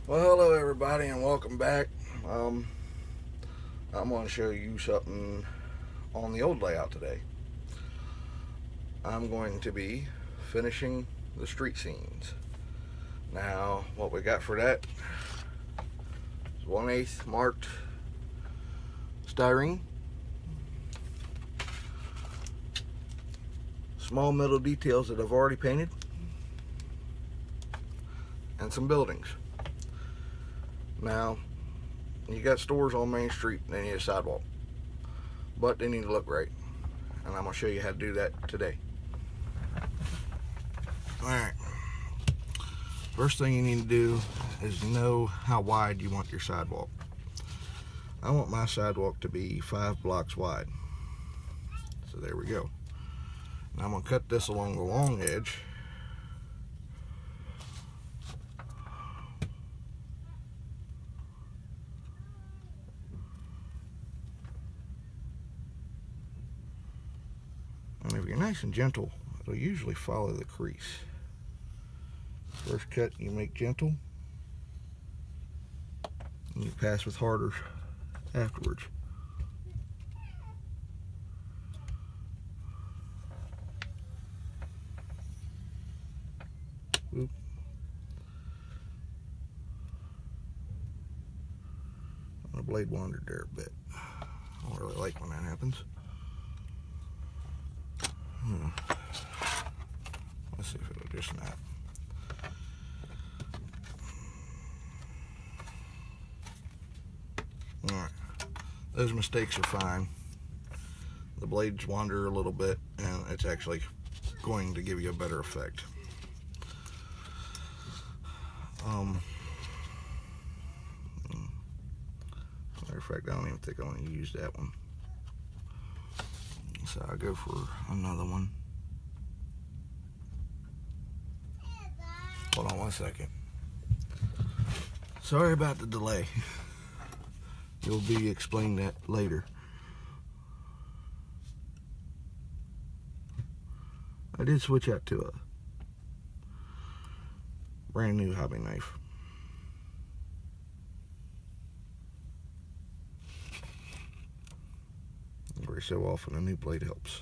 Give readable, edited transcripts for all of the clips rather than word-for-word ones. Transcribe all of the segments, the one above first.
Well, hello everybody and welcome back. I'm going to show you something on the old layout today. I'm going to be finishing the street scenes. Now, what we got for that is 1/8 marked styrene, small metal details that I've already painted, and some buildings. Now, you got stores on Main Street, they need a sidewalk, but they need to look great, and I'm going to show you how to do that today. Alright, first thing you need to do is know how wide you want your sidewalk. I want my sidewalk to be 5 blocks wide, so there we go. Now I'm going to cut this along the long edge. And if you're nice and gentle, it'll usually follow the crease. First cut you make gentle, and you pass with harder afterwards. Oop. My blade wandered there a bit. I don't really like when that happens. Let's see if it'll just snap. Alright, those mistakes are fine. The blades wander a little bit and it's actually going to give you a better effect. Matter of fact, I don't even think I want to use that one. So I'll go for another one. Hold on one second. Sorry about the delay. You'll be explained that later. I did switch out to a brand new hobby knife. Every so often a new blade helps.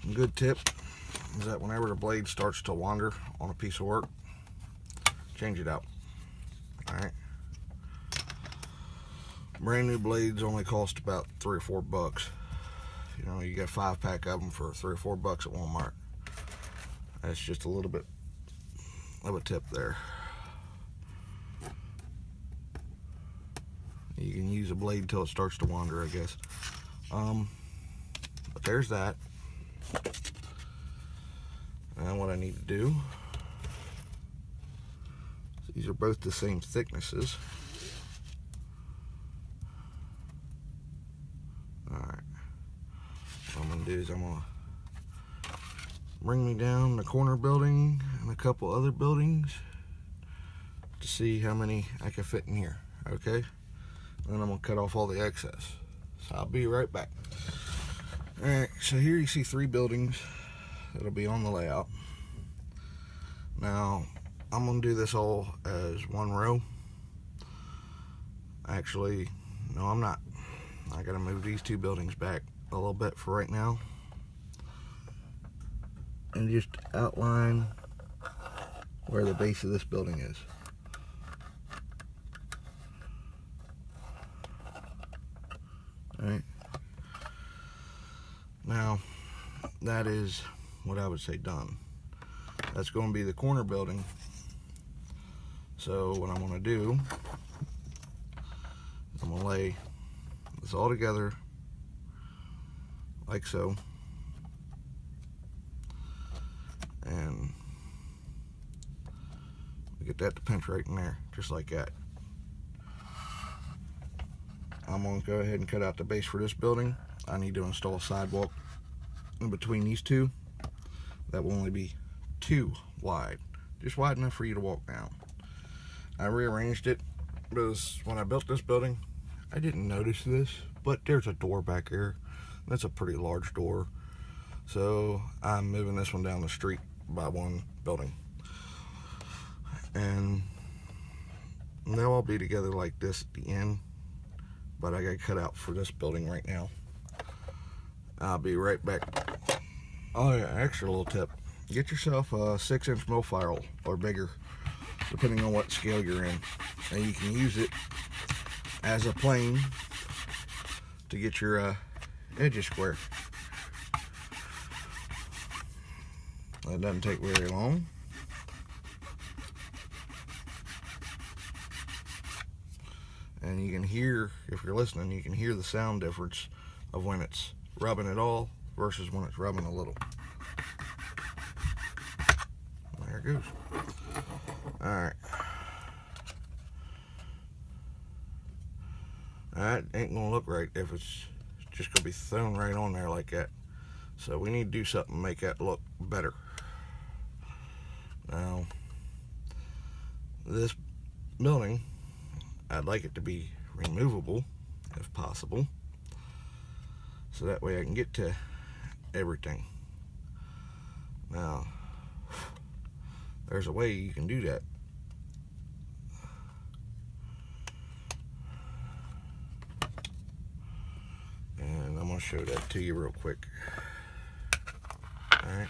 A good tip is that whenever the blade starts to wander on a piece of work, change it out. Alright. Brand new blades only cost about $3 or $4. You know, you get a 5-pack of them for $3 or $4 at Walmart. That's just a little bit of a tip there. You can use a blade till it starts to wander, I guess. But there's that. And what I need to do, these are both the same thicknesses. Alright, what I'm going to do is I'm going to bring me down the corner building and a couple other buildings to see how many I can fit in here, okay? Then I'm going to cut off all the excess. So I'll be right back. Alright, so here you see 3 buildings that'll be on the layout. Now, I'm going to do this all as one row. Actually, no, I'm not. I got to move these 2 buildings back a little bit for right now. And just outline where the base of this building is. Alright. Now, that is what I would say done. That's going to be the corner building. So what I'm going to do, I'm going to lay this all together like so. And we get that to pinch right in there, just like that. I'm going to go ahead and cut out the base for this building. I need to install a sidewalk in between these two. That will only be 2 wide, just wide enough for you to walk down. I rearranged it because when I built this building, I didn't notice this, but there's a door back here. That's a pretty large door. So I'm moving this one down the street by one building. And they'll all be together like this at the end, but I got cut out for this building right now. I'll be right back. Oh yeah, extra little tip. Get yourself a 6-inch mill file or bigger, depending on what scale you're in. And you can use it as a plane to get your edges square. That doesn't take very long. And you can hear, if you're listening, you can hear the sound difference of when it's rubbing it all versus when it's rubbing a little. There it goes. Alright. That ain't gonna look right if it's just gonna be thrown right on there like that. So we need to do something to make that look better. Now, this building, I'd like it to be removable if possible, so that way I can get to everything. Now, there's a way you can do that. And I'm going to show that to you real quick. Alright.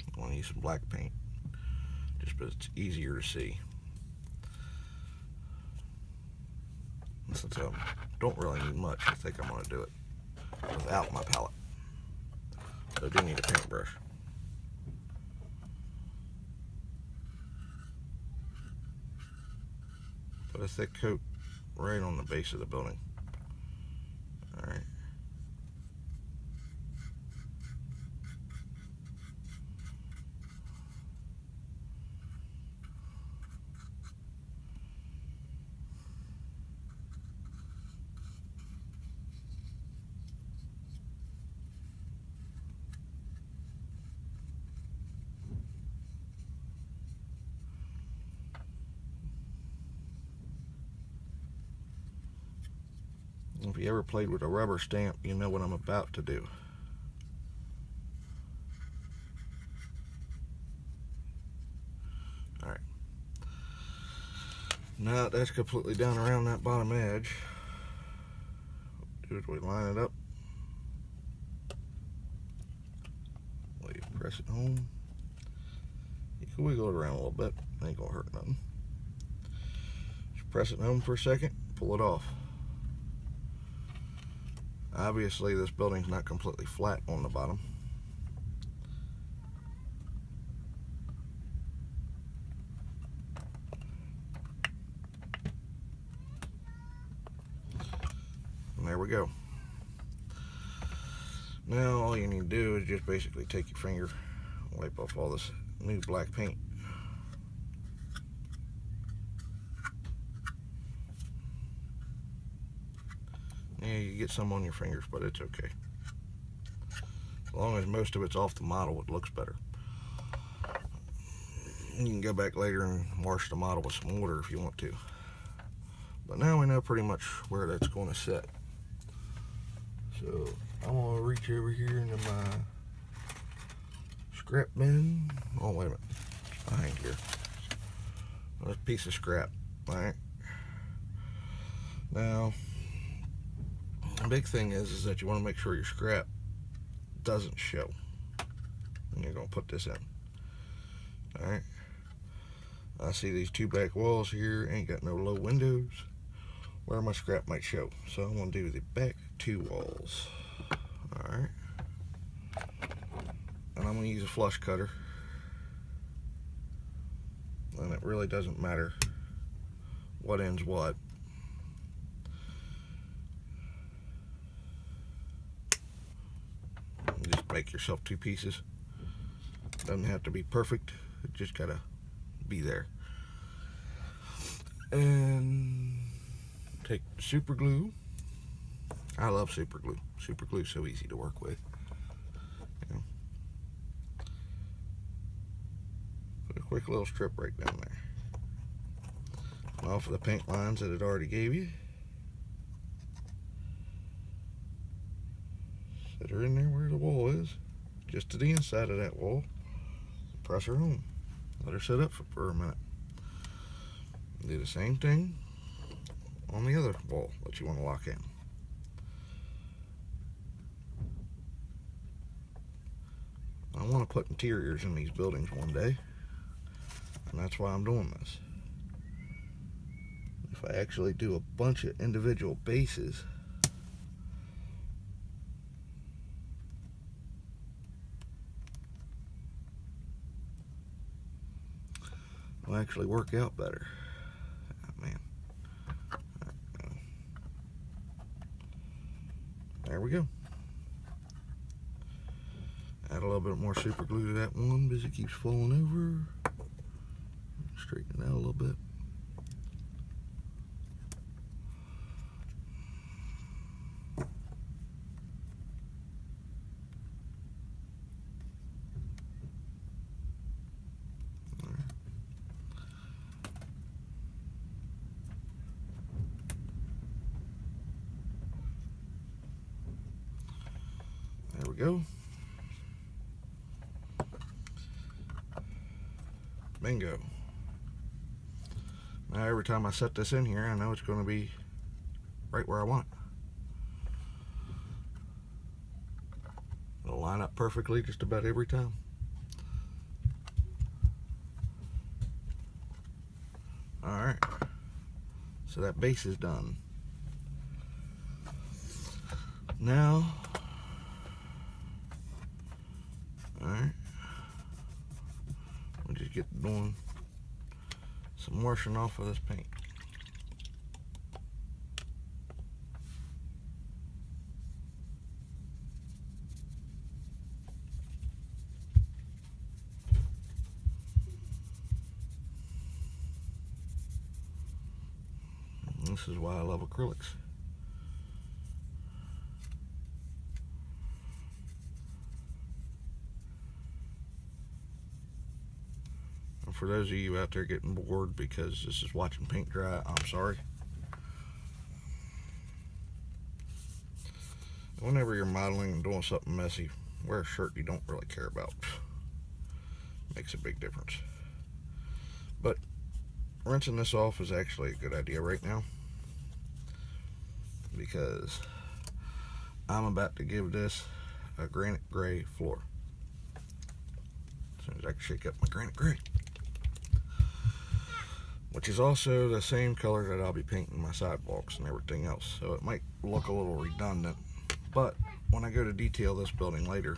I want to use some black paint, just because it's easier to see. And since I don't really need much, I think I'm going to do it without my palette. So I do need a paintbrush. Put a thick coat right on the base of the building. Alright. If you ever played with a rubber stamp, you know what I'm about to do. Alright. Now that that's completely down around that bottom edge, do is we line it up. You press it home. You can wiggle it around a little bit. Ain't gonna hurt nothing. Just press it home for a second, pull it off. Obviously, this building's not completely flat on the bottom. And there we go. Now, all you need to do is just basically take your finger, wipe off all this new black paint. Yeah, you get some on your fingers, but it's okay. As long as most of it's off the model, it looks better. You can go back later and wash the model with some water if you want to. But now we know pretty much where that's going to sit. So I'm going to reach over here into my scrap bin. Oh, wait a minute. It's behind here. There's a piece of scrap. Alright. Now, the big thing is that you want to make sure your scrap doesn't show. And you're going to put this in. Alright. I see these two back walls here. Ain't got no low windows where my scrap might show. So I'm going to do the back two walls. Alright. And I'm going to use a flush cutter. And it really doesn't matter what ends what. Just make yourself two pieces. Doesn't have to be perfect. It just gotta be there. And take super glue. I love super glue. Super glue is so easy to work with. quick little strip right down there. And off of the paint lines that it already gave you. Set her in there where the wall is, just to the inside of that wall. Press her home. Let her sit up for a minute. Do the same thing on the other wall that you want to lock in. I want to put interiors in these buildings one day, and that's why I'm doing this. If I actually do a bunch of individual bases, it'll actually work out better. Oh, man. There we go. Add a little bit more super glue to that one because it keeps falling over. Straighten it out a little bit. There we go. Bingo. Now every time I set this in here, I know it's going to be right where I want it. It'll line up perfectly just about every time. Alright, so that base is done. Now, alright, we'll just get doing some washing off of this paint. And this is why I love acrylics. For those of you out there getting bored because this is watching paint dry, I'm sorry. Whenever you're modeling and doing something messy, wear a shirt you don't really care about. Makes a big difference. But rinsing this off is actually a good idea right now, because I'm about to give this a granite gray floor. As soon as I can shake up my granite gray, which is also the same color that I'll be painting my sidewalks and everything else. So it might look a little redundant, but when I go to detail this building later,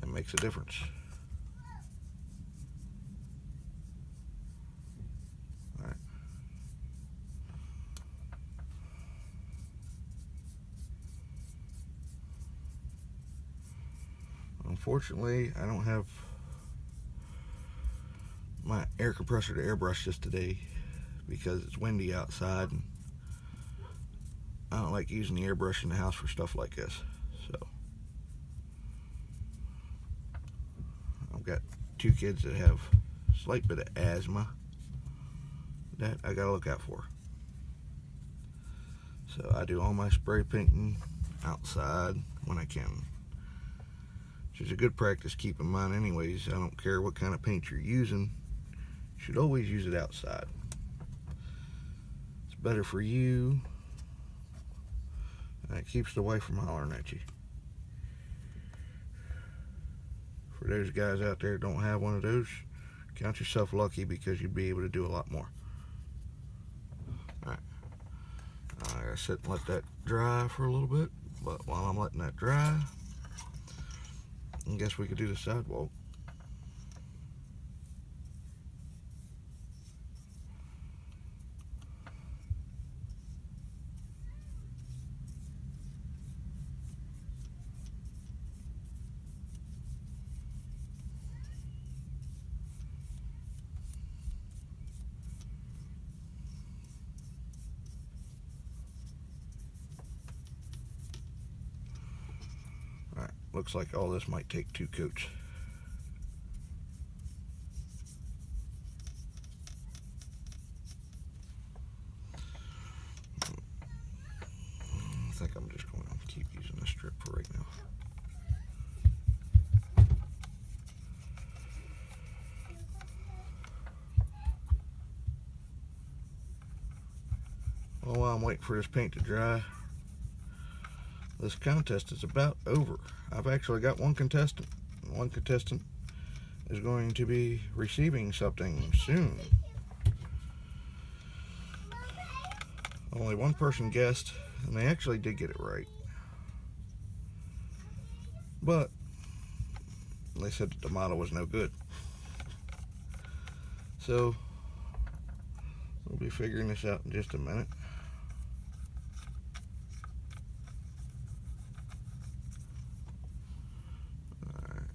it makes a difference. All right. Unfortunately, I don't have my air compressor to airbrush this today because it's windy outside, and I don't like using the airbrush in the house for stuff like this. So I've got two kids that have a slight bit of asthma that I gotta look out for. So I do all my spray painting outside when I can, which is a good practice. Keep in mind anyways, I don't care what kind of paint you're using, you should always use it outside. It's better for you, and it keeps the wife from hollering at you. For those guys out there that don't have one of those, count yourself lucky, because you'd be able to do a lot more. Alright, I gotta sit and let that dry for a little bit, but while I'm letting that dry, I guess we could do the sidewalk. Alright, looks like all this might take 2 coats. Well, while I'm waiting for this paint to dry, this contest is about over. I've actually got one contestant. One contestant is going to be receiving something soon. Only one person guessed, and they actually did get it right. But they said that the model was no good. So we'll be figuring this out in just a minute. Alright.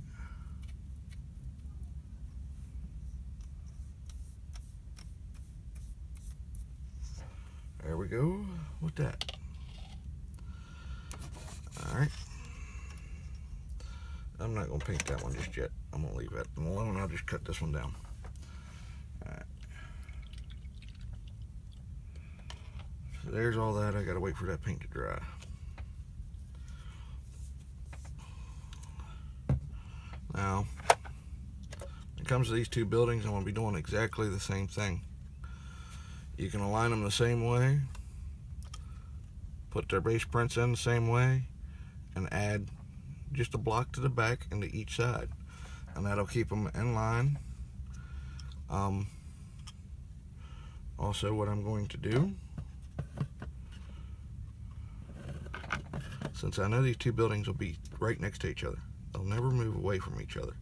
There we go with that. Alright. I'm not going to paint that one just yet. I'm going to leave that alone. I'll just cut this one down. Alright. So there's all that. I got to wait for that paint to dry. Now, when it comes to these two buildings, I'm going to be doing exactly the same thing. You can align them the same way, put their base prints in the same way, and add just a block to the back and to each side, and that'll keep them in line. Also, what I'm going to do, since I know these two buildings will be right next to each other, they'll never move away from each other.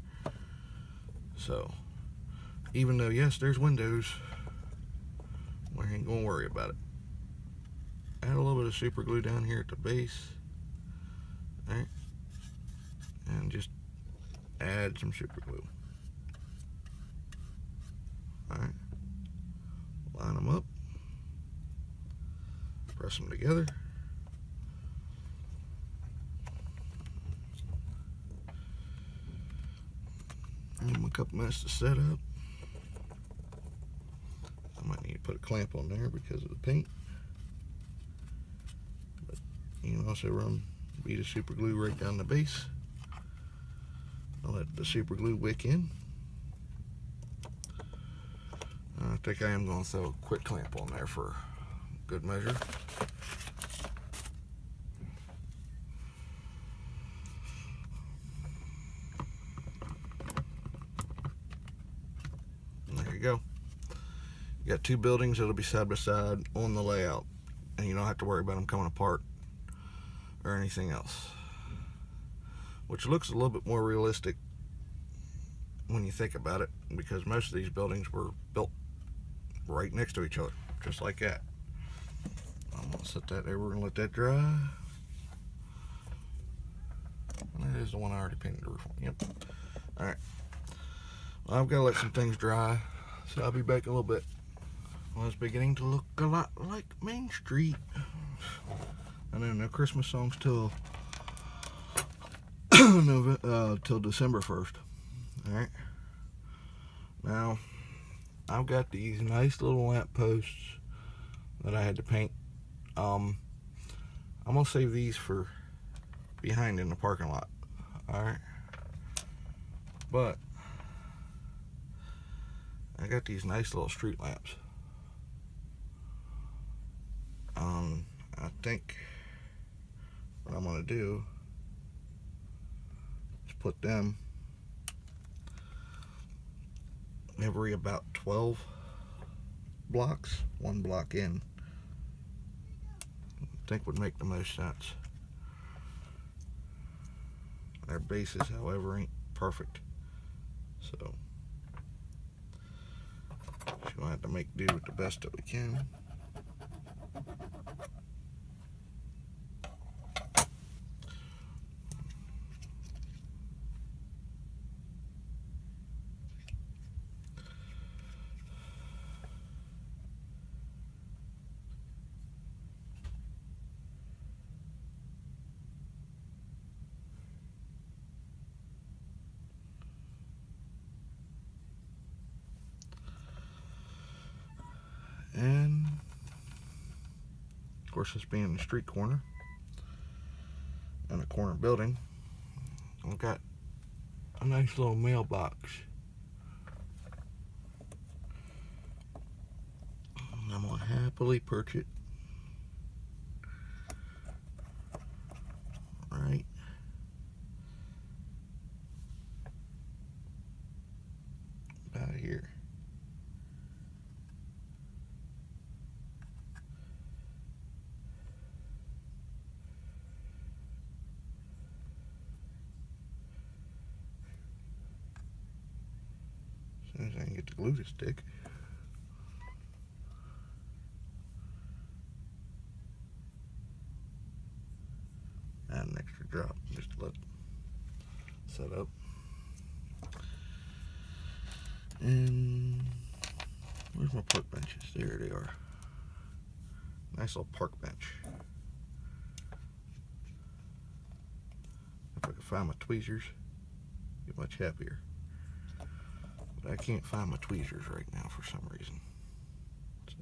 So even though, yes, there's windows, we ain't gonna worry about it. Add a little bit of super glue down here at the base. All right. And just add some super glue. Alright. Line them up. Press them together. Give them a couple minutes to set up. I might need to put a clamp on there because of the paint. But you can also run a bead of super glue right down the base. I'll let the super glue wick in. I think I am going to throw a quick clamp on there for good measure. And there you go. You got two buildings that'll be side by side on the layout, and you don't have to worry about them coming apart or anything else. Which looks a little bit more realistic when you think about it, because most of these buildings were built right next to each other, just like that. I'm going to set that there. We're going to let that dry. And that is the one I already painted the roof on. Yep. Alright. Well, I've got to let some things dry, so I'll be back in a little bit. Well, it's beginning to look a lot like Main Street. I know no Christmas songs till till December 1st. Alright. Now, I've got these nice little lamp posts that I had to paint. I'm going to save these for behind in the parking lot. Alright. But I got these nice little street lamps. I think what I'm going to do is put them every about 12 blocks, one block in. I think would make the most sense. Their bases, however, ain't perfect, so just gonna have to make do with the best that we can. And of course, this being the street corner and a corner building, I've got a nice little mailbox. I'm gonna happily perch it can get the glue to stick. Add an extra drop just to let it set up. And where's my park benches? There they are. Nice little park bench. If I could find my tweezers, I'd be much happier. But I can't find my tweezers right now for some reason. So.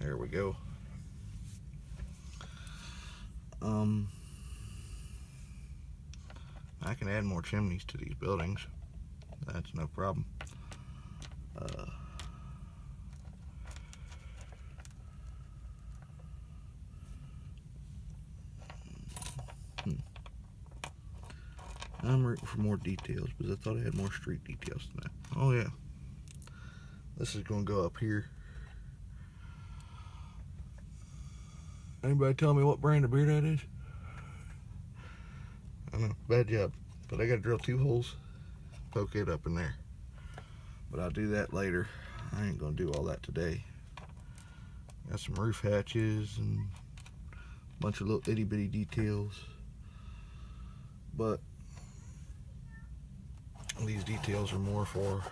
There we go. I can add more chimneys to these buildings. That's no problem. I'm rooting for more details because I thought I had more street details than that. Oh yeah. This is going to go up here. Anybody tell me what brand of beer that is? I know, bad job. But I got to drill 2 holes, poke it up in there. But I'll do that later. I ain't going to do all that today. Got some roof hatches and a bunch of little itty bitty details. But these details are more for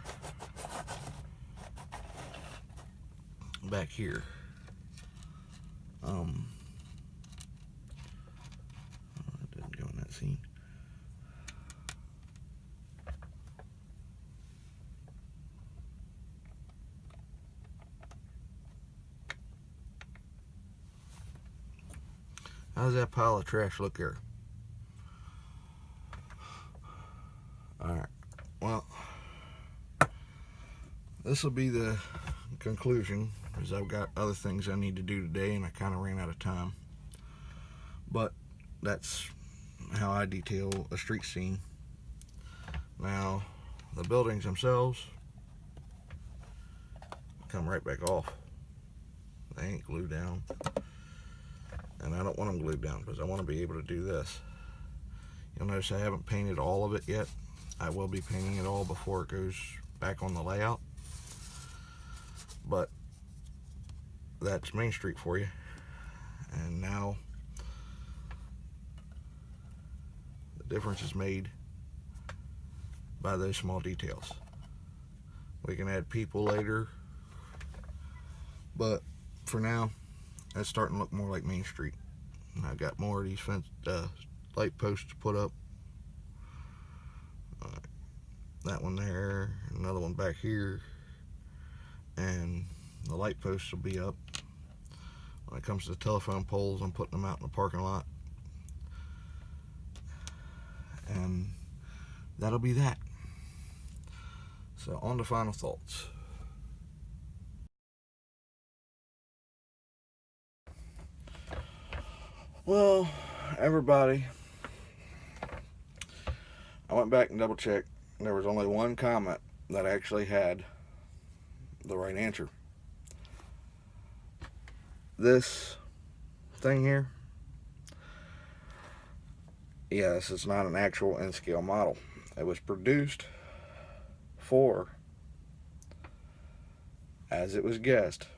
back here. It didn't go in that scene. How does that pile of trash look here? Alright, well, this will be the conclusion, because I've got other things I need to do today and I kind of ran out of time. But that's how I detail a street scene. Now, the buildings themselves come right back off. They ain't glued down. And I don't want them glued down because I want to be able to do this. You'll notice I haven't painted all of it yet. I will be painting it all before it goes back on the layout. But that's Main Street for you. And now the difference is made by those small details. We can add people later, but for now it's starting to look more like Main Street. And I got more of these light posts to put up. That one there, another one back here, and the light posts will be up. When it comes to the telephone poles, I'm putting them out in the parking lot. And that'll be that. So on to final thoughts. Well, everybody, I went back and double checked. There was only one comment that actually had the right answer. This thing here, yes, it's not an actual N-scale model. It was produced for, as it was guessed,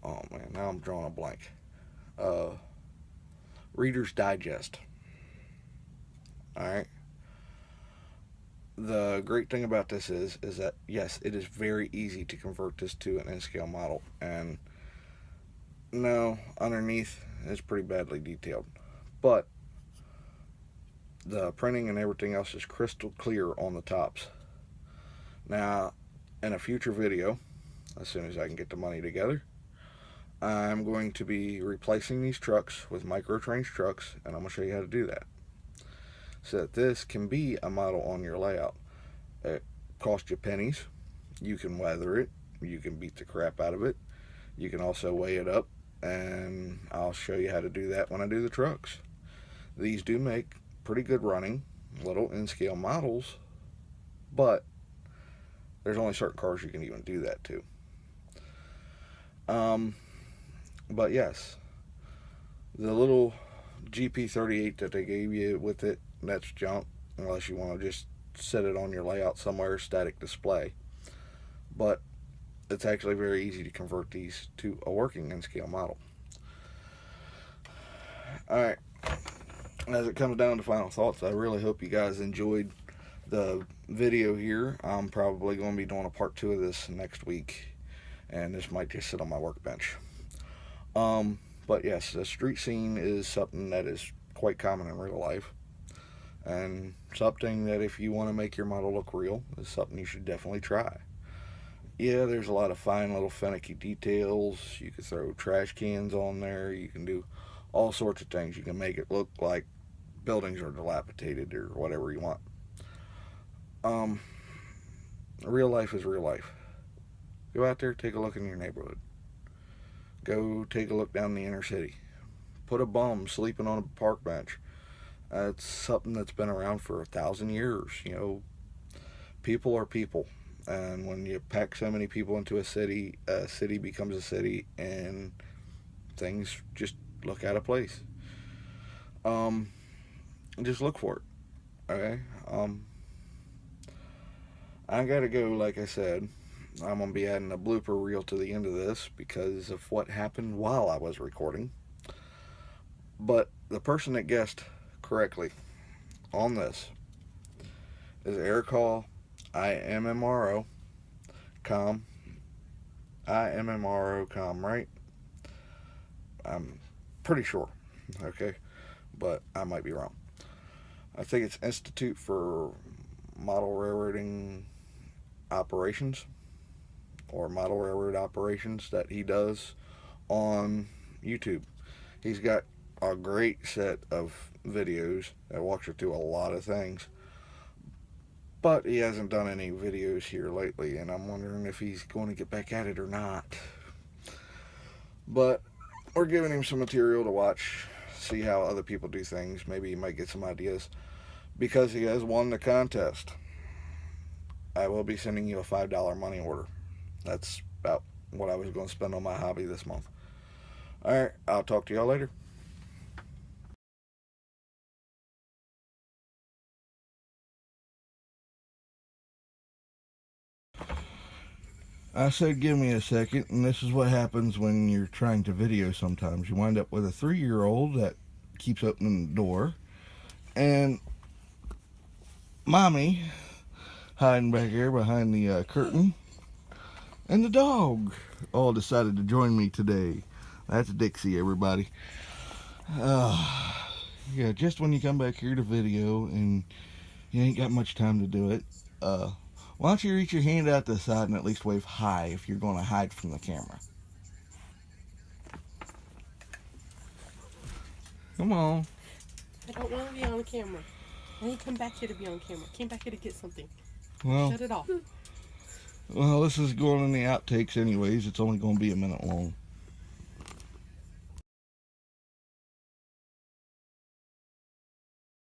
oh man, now I'm drawing a blank, Reader's Digest. Alright, the great thing about this is that yes, it is very easy to convert this to an N-scale model, and no, underneath is pretty badly detailed, but the printing and everything else is crystal clear on the tops. Now, in a future video, as soon as I can get the money together, I'm going to be replacing these trucks with micro-tranche trucks, and I'm going to show you how to do that, so that this can be a model on your layout. It costs you pennies. You can weather it. You can beat the crap out of it. You can also weigh it up, and I'll show you how to do that when I do the trucks. These do make pretty good running little N-scale models but there's only certain cars you can even do that to. But yes, the little GP38 that they gave you with it, that's junk, unless you want to just set it on your layout somewhere, static display. But it's actually very easy to convert these to a working N-scale model. Alright, as it comes down to final thoughts, I really hope you guys enjoyed the video here. I'm probably going to be doing a part 2 of this next week, and this might just sit on my workbench. But yes, the street scene is something that is quite common in real life, and something that if you want to make your model look real is something you should definitely try. Yeah, there's a lot of fine little finicky details. You can throw trash cans on there. You can do all sorts of things. You can make it look like buildings are dilapidated or whatever you want. Real life is real life. Go out there, take a look in your neighborhood. Go take a look down the inner city. Put a bum sleeping on a park bench. It's something that's been around for 1,000 years. You know, people are people. And when you pack so many people into a city becomes a city, and things just look out of place. Just look for it. Okay? I gotta go, like I said. I'm going to be adding a blooper reel to the end of this because of what happened while I was recording. But the person that guessed correctly on this is Eric Hall, IMRROcom. IMRROcom, right? I'm pretty sure, okay? But I might be wrong. I think it's Institute for Model Railroading Operations, or model railroad operations, that he does on YouTube. He's got a great set of videos that walks you through a lot of things, but he hasn't done any videos here lately, and I'm wondering if he's going to get back at it or not. But we're giving him some material to watch, see how other people do things. Maybe he might get some ideas, because he has won the contest. I will be sending you a $5 money order. That's about what I was going to spend on my hobby this month. Alright, I'll talk to y'all later. I said give me a second, and this is what happens when you're trying to video sometimes. You wind up with a 3-year-old that keeps opening the door, and mommy hiding back here behind the curtain, and the dog all decided to join me today. That's Dixie, everybody. Yeah, just when you come back here to video and you ain't got much time to do it, why don't you reach your hand out the side and at least wave hi if you're going to hide from the camera. Come on. I don't want to be on the camera. I didn't come back here to be on camera. I came back here to get something. Well, shut it off. Well, this is going in the outtakes anyways. It's only going to be a minute long.